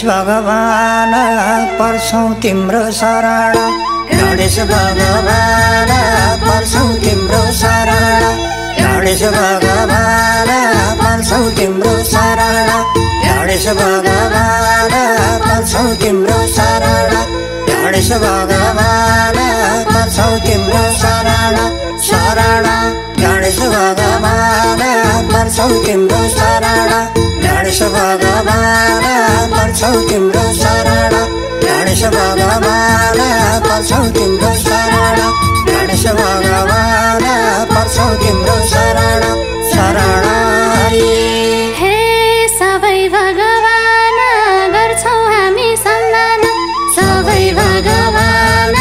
भगवान पर्छौं तिम्रो शरण, गणेश भगवान पर्छौं तिम्रो शरण, गणेश भगवान पर्छौं तिम्रो शरण, गणेश भगवान पर्छौं तिम्रो शरण, गणेश भगवान पर्छौं तिम्रो शरण, शरण गणेश भगवान पर्छौं तिम्रो शरण, गणेश भगवान पर्छौं तिम्रो शरण, गणेश भगवान पर्छौं तिम्रो शरण, गणेश भगवान पर्छौं तिम्रो शरण, शरण हरि। हे सबै भगवान गर्छौं हामी सम्मान, सबै भगवान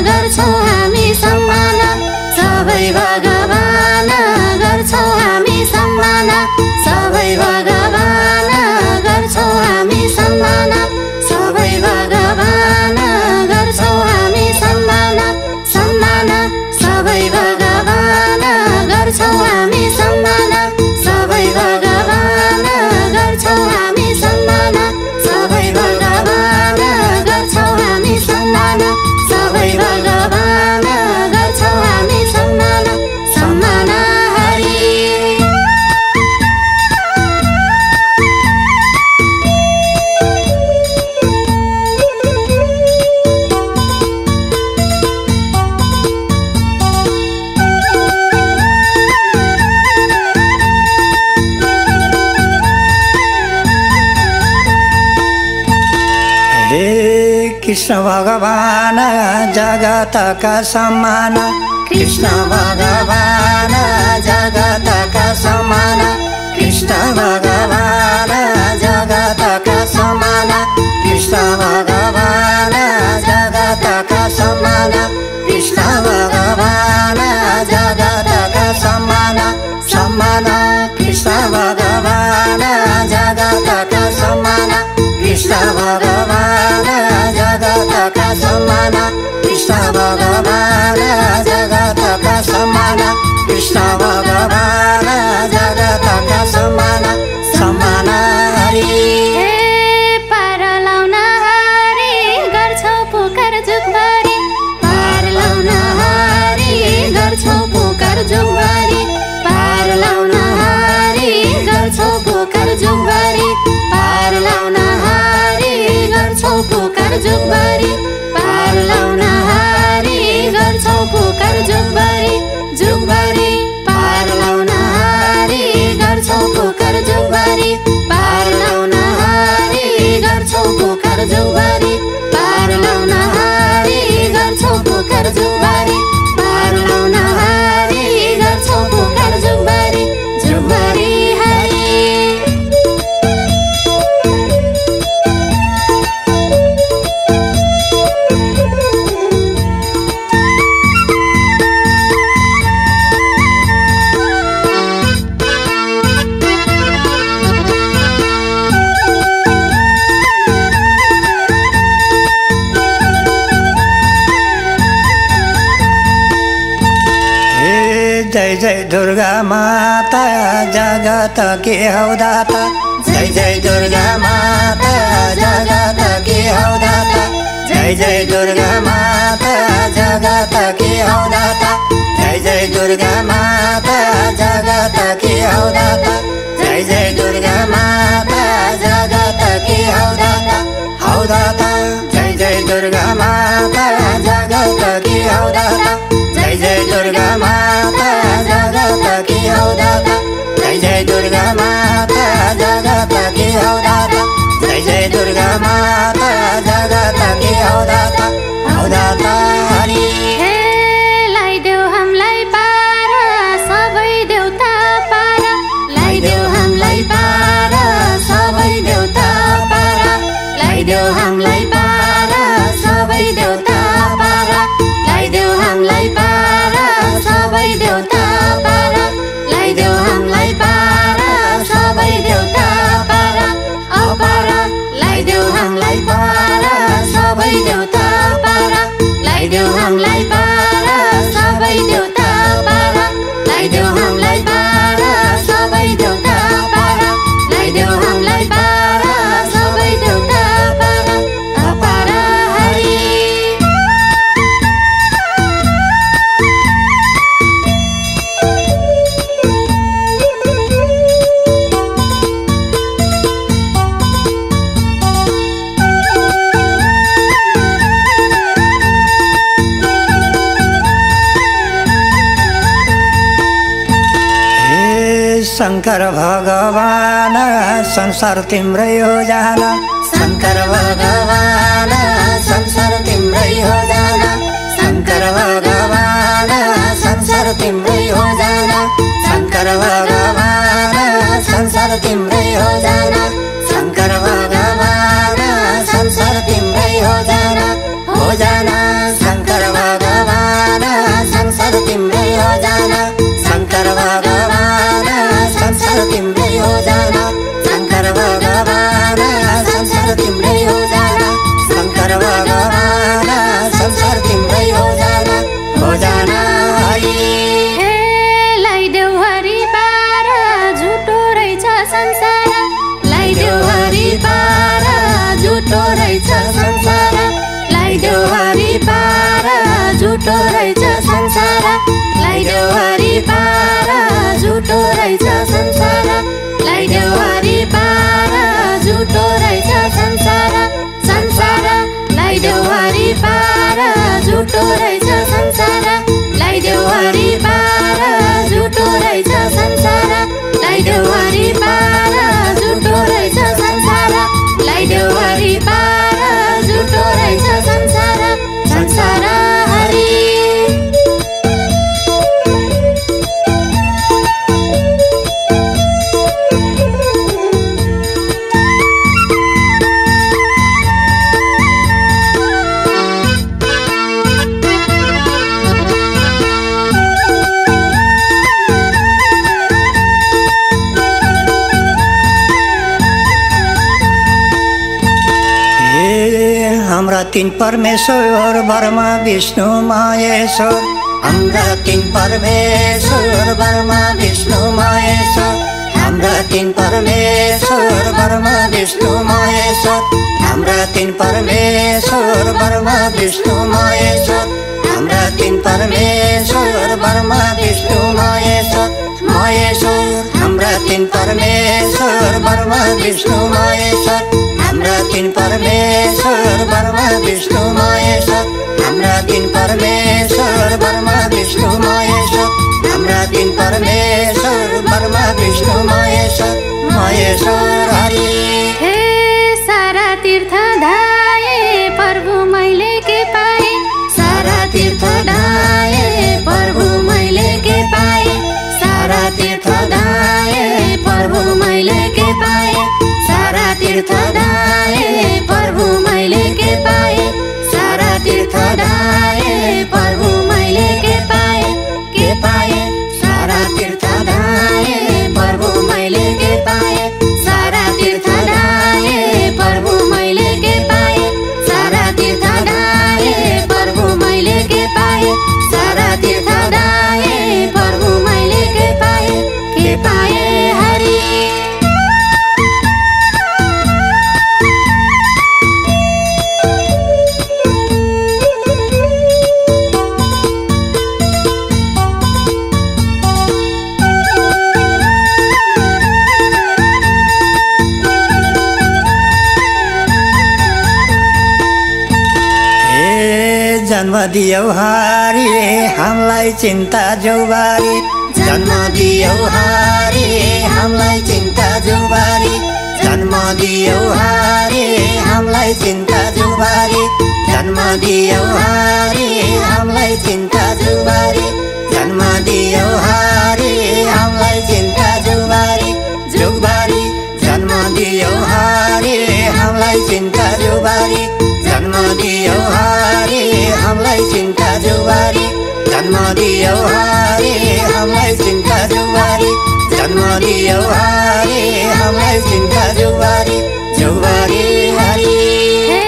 गर्छौं हामी सम्मान, सबै भगवान गर्छौं हामी सम्मान, सबै भगवान गर्छौं हामी सम्मान, सबै भगवान गर्छौं हामी सम्मान, सम्मान सबै भगवान गर्छौं हामी सम्मान, सबै भगवान गर्छौं हामी सम्मान, सबै भगवान गर्छौं हामी सम्मान, सबै भगवान गर्छौं हामी सम्मान, सम्मान हरि। हे कृष्ण भगवान जगतका समान, कृष्ण भगवान जगतका समान, कृष्ण भगवान जगतका समान, कृष्ण भगवान जगतका समान, कृष्ण भगवान जगतका समान, समान कृष्ण भगवान जगतका समान, कृष्ण भगवान जगतका समान, कृष्ण भगवान जगतका समान, कृष्ण भगवान जगतका समान, समान हरि। हे पार लाउन हरि गर्छौं पुकार जुगभरि, पार लाउन हरि गर्छौं पुकार जुगभरि, पार लाउन हरि गर्छौं पुकार जुगभरि, पार लाउन हरि गर्छौं पुकार जुगभरि, पार लाउन हरि गर्छौं पुकार जुगभरि, जुगभरि पार लाउन हरि गर्छौं पुकार जुगभरि, पार लाउन हरि गर्छौं पुकार जुगभरि, पार लाउन हरि गर्छौं पुकार जुगभरि, पार लाउन हरि गर्छौं पुकार जुगभरि, जुगभरि हरि। जय जय दुर्गा माता जगत के हौ दाता, जय जय दुर्गा माता जगत के हौ दाता, जय जय दुर्गा माता जगत के हौ दाता, जय जय दुर्गा माता जगत के हौ दाता, जय जय दुर्गा माता जगत के हौ दाता, हौ दाता, जय जय दुर्गा माता जगत के हौ दाता, जय जय दुर्गा माता जगत के हौ दाता, जय जय दुर्गा माता जगत के हौ दाता, जय जय दुर्गा माता जगत के हौ दाता, हौ दाता हरि। हे लाइदेऊ हामीलाई पार सबै देउता पार, लाइदेऊ हामीलाई पार सबै देउता पार, लाइदेऊ हामीलाई पार सबै देउता पार, लाइदेऊ हामीलाई पार सबै देउता पार, लाइदेऊ हामीलाई पार सबै देउता पार, अपार लाइदेऊ हामीलाई पार सबै देउता पार, लाइदेऊ हामीलाई पार सबै देउता पार, लाइदेऊ हामीलाई पार सबै देउता पार, लाइदेऊ हामीलाई पार सबै देउता शङ्कर भगवान संसार तिम्रै हो जान शङ्कर भगवान संसार तिम्रै हो जान शङ्कर भगवान संसार तिम्रै हो जान शङ्कर भगवान संसार तिम्रै हो जान शङ्कर भगवान संसार तिम्रै हो जान शङ्कर भगवान संसार तिम्रै हो जान शङ्कर भगवान संसार तिम्रै हो जान शङ्कर भगवान संसार तिम्रै हो जान शङ्कर भगवान संसार तिम्रै हो जान हरि हे लाइदेऊ हरि पार झुटो रहेछ संसार लाइदेऊ हरि पार झुटो रहेछ संसार लाइदेऊ हरि पार झुटो रहेछ संसार लाइदेऊ हरि पार झुटो रहेछ संसार लाइदेऊ हरि पार झुटो रहेछ संसार संसार लाइदेऊ हरि पार झुटो रहेछ संसार लाइदेऊ हरि पार झुटो रहेछ संसार लाइदेऊ हरि पार झुटो रहेछ संसार लाइदेऊ हरि पार झुटो रहेछ संसार संसार हरि हाम्रा तीन परमेश्वर ब्रह्मा विष्णु महेश्वर हाम्रा तीन परमेश्वर ब्रह्मा विष्णु महेश्वर हाम्रा तीन परमेश्वर ब्रह्मा विष्णु महेश्वर हाम्रा तीन परमेश्वर ब्रह्मा विष्णु महेश्वर हाम्रा तीन परमेश्वर ब्रह्मा विष्णु महेश्वर महेश्वर हाम्रा तीन परमेश्वर ब्रह्मा विष्णु महेश्वर हाम्रा तीन परमेश्वर ब्रह्मा विष्णु महेश्वर हाम्रा तीन परमेश्वर ब्रह्मा विष्णु महेश्वर हाम्रा तीन परमेश्वर ब्रह्मा विष्णु महेश्वर महेश्वर हरि हे सारा तीर्थ धाए प्रभु मैले के पाए सारा तीर्थ धाए प्रभु मैले के पाए सारा तीर्थ धाए प्रभु मैले के पाए सारा तीर्थ धाए प्रभु मैले के पाए सारा तीर्थ धाए प्रभु मैले के पाए सारा तीर्थ धाए प्रभु मैले के पाए सारा तीर्थ धाए प्रभु मैले के पाए सारा तीर्थ धाए प्रभु मैले के पाए सारा तीर्थ धाए प्रभु मैले के पाए हरि जन्म दियौ हरि हामीलाई चिन्ता जौबारी जन्म दियौ हरि हामीलाई चिन्ता जौबारी जन्म दियौ हरि हामीलाई चिन्ता जौबारी जन्म दियौ हरि हामीलाई चिन्ता जौबारी जन्म दियौ हरि हामीलाई चिन्ता जौबारी जौबारी जन्म दियौ हरि हामीलाई चिन्ता जौबारी जन्म दियौ हरि हामीलाई चिन्ता जौबारी जन्म दियौ हरि हामीलाई चिन्ता जौबारी जन्म दियौ हरि हामीलाई चिन्ता जौबारी जौबारी हरि हे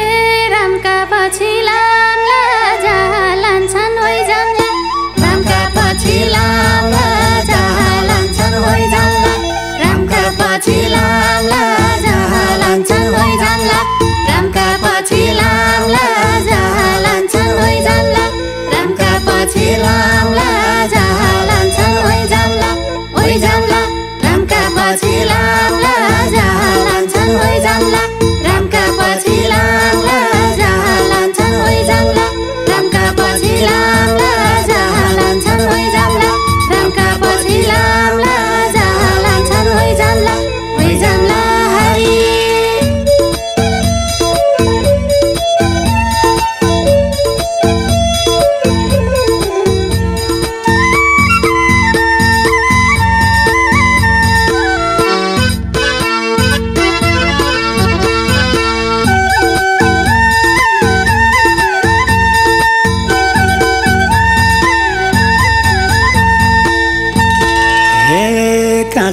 रामका पछि लामला जहाँ लान्छन् होइ जाम्ला रामका पछि लामला जहाँ लान्छन् होइ जाम्ला रामका पछि लामला जहाँ लान्छन् होइ जाम्ला रामका पछि लामला जहाँ लान्छन् होइ जाम्ला रामका पछि लामला जहाँ लान्छन् होइ जाम्ला रामका पछि लामला जहाँ लान्छन् होइ जाम्ला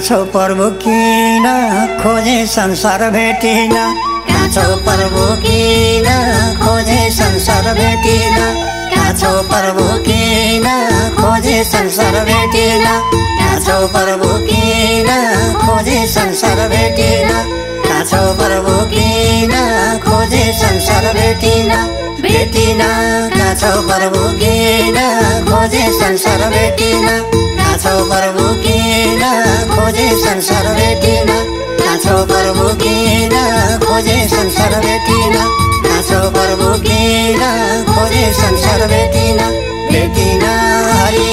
छौ प्रभु किन खोजे संसार भेटिन कहाँ छौ प्रभु किन खोजे संसार भेटिन कहाँ छौ प्रभु किन खोजे संसार भेटिन कहाँ छौ प्रभु किन खोजे संसार भेटिन कहाँ छौ प्रभु किन खोजे संसार भेटिन भेटिन कहाँ छौ प्रभु किन खोजे संसार भेटिन कहाँ छौ प्रभु किन खोजे संसार भेटिन कहाँ छौ प्रभु किन खोजे संसार भेटिन कहाँ छौ प्रभु किन खोजे संसार भेटिन भेटिन हरि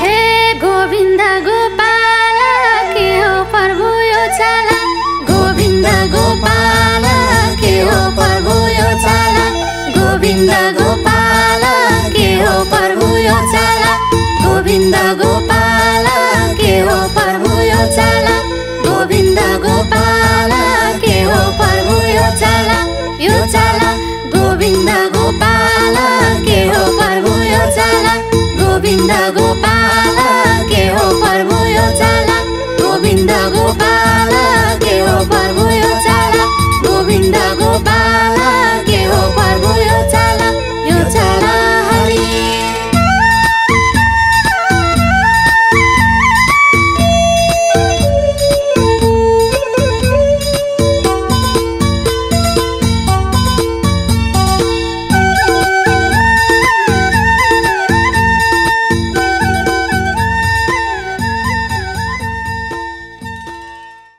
हे गोविन्द गोपाल के हो प्रभु यो चाला गोविन्द गोपाल के हो प्रभु यो चाला गोविन्द गोपाल के हो प्रभु यो चाला गोविन्द गोपाल के हो प्रभु यो चाला गोविन्द गोपाल के हो प्रभु यो चाला गोविन्द गोपाल के हो प्रभु यो चाला गोविन्द गोपाल